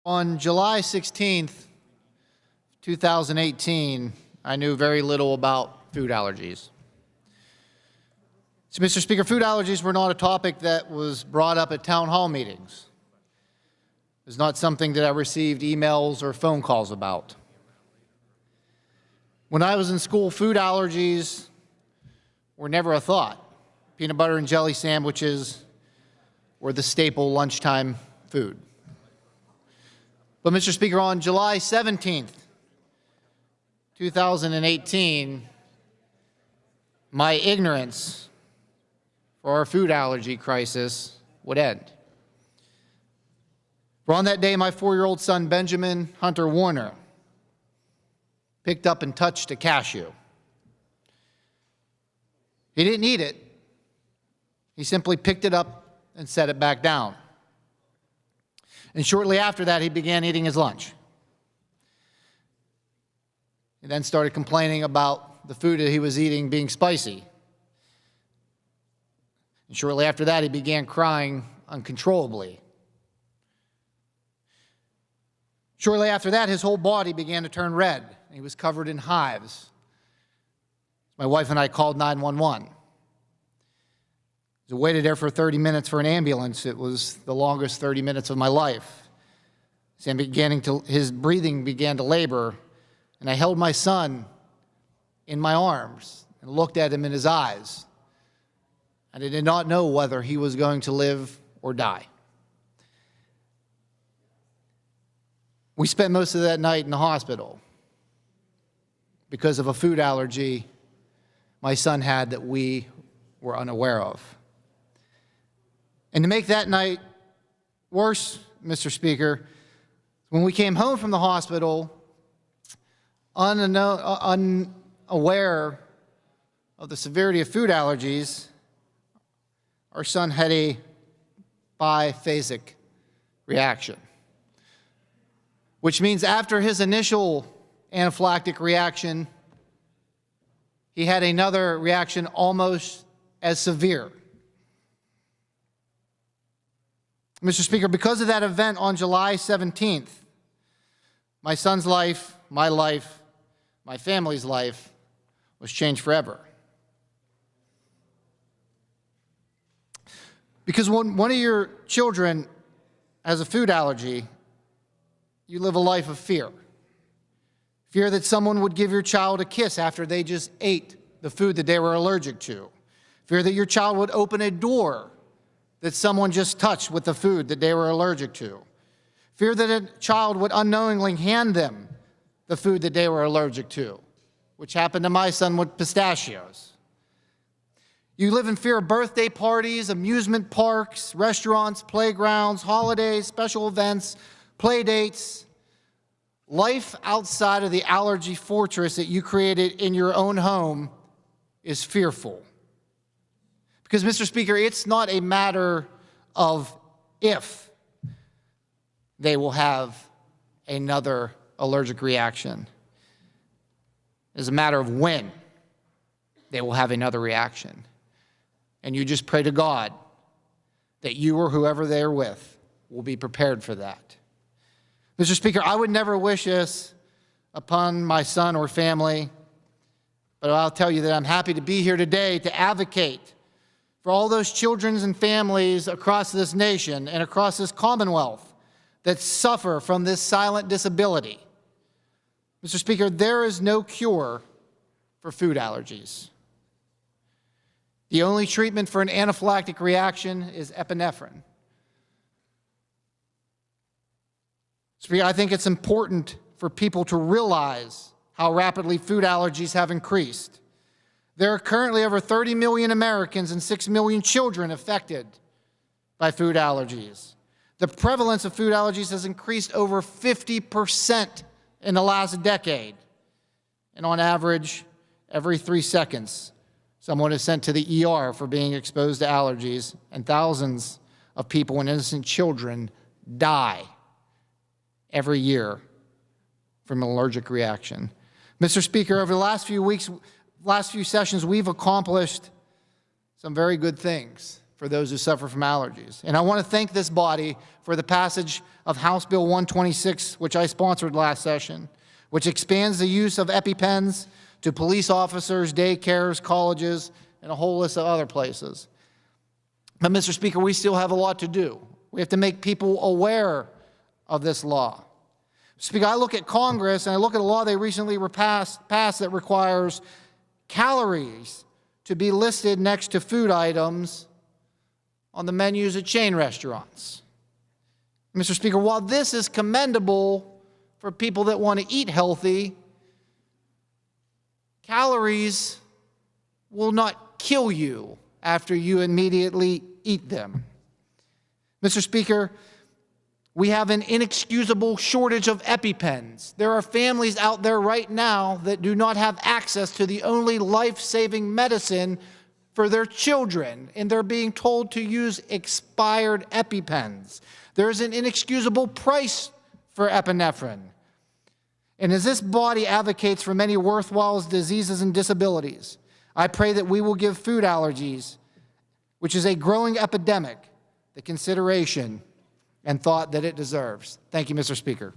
On July 16th, 2018, I knew very little about food allergies. So, Mr. Speaker, food allergies were not a topic that was brought up at town hall meetings. It was not something that I received emails or phone calls about. When I was in school, food allergies were never a thought. Peanut butter and jelly sandwiches were the staple lunchtime food. But, Mr. Speaker, on July 17th, 2018, my ignorance for our food allergy crisis would end. For on that day, my 4-year-old son, Benjamin Hunter Warner, picked up and touched a cashew. He didn't eat it. He simply picked it up and set it back down. And shortly after that, he began eating his lunch. He then started complaining about the food that he was eating being spicy. And shortly after that, he began crying uncontrollably. Shortly after that, his whole body began to turn red. He was covered in hives. My wife and I called 911. I waited there for 30 minutes for an ambulance. It was the longest 30 minutes of my life. His breathing began to labor, and I held my son in my arms and looked at him in his eyes. And I did not know whether he was going to live or die. We spent most of that night in the hospital because of a food allergy my son had that we were unaware of. And to make that night worse, Mr. Speaker, when we came home from the hospital, unaware of the severity of food allergies, our son had a biphasic reaction, which means after his initial anaphylactic reaction, he had another reaction almost as severe. Mr. Speaker, because of that event on July 17th, my son's life, my family's life was changed forever. Because when one of your children has a food allergy, you live a life of fear. Fear that someone would give your child a kiss after they just ate the food that they were allergic to. Fear that your child would open a door that someone just touched with the food that they were allergic to. Fear that a child would unknowingly hand them the food that they were allergic to, which happened to my son with pistachios. You live in fear of birthday parties, amusement parks, restaurants, playgrounds, holidays, special events, play dates. Life outside of the allergy fortress that you created in your own home is fearful. Because, Mr. Speaker, it's not a matter of if they will have another allergic reaction. It's a matter of when they will have another reaction. And you just pray to God that you or whoever they're with will be prepared for that. Mr. Speaker, I would never wish this upon my son or family, but I'll tell you that I'm happy to be here today to advocate for all those children and families across this nation and across this Commonwealth that suffer from this silent disability. Mr. Speaker, there is no cure for food allergies. The only treatment for an anaphylactic reaction is epinephrine. Speaker, I think it's important for people to realize how rapidly food allergies have increased. There are currently over 30 million Americans and 6 million children affected by food allergies. The prevalence of food allergies has increased over 50% in the last decade. And on average, every 3 seconds, someone is sent to the ER for being exposed to allergies, and thousands of people and innocent children die every year from an allergic reaction. Mr. Speaker, over the last few sessions, we've accomplished some very good things. for those who suffer from allergies. And I want to thank this body for the passage of House Bill 126, which I sponsored last session, which expands the use of EpiPens to police officers, daycares, colleges, and a whole list of other places. But, Mr. Speaker, we still have a lot to do. We have to make people aware of this law. Speaker, I look at Congress and I look at a law they recently passed that requires calories to be listed next to food items on the menus at chain restaurants. Mr. Speaker, while this is commendable for people that want to eat healthy, calories will not kill you after you immediately eat them. Mr. Speaker, we have an inexcusable shortage of EpiPens. There are families out there right now that do not have access to the only life-saving medicine for their children, and they're being told to use expired EpiPens. There is an inexcusable price for epinephrine. And as this body advocates for many worthwhile diseases and disabilities, I pray that we will give food allergies, which is a growing epidemic, the consideration and thought that it deserves. Thank you, Mr. Speaker.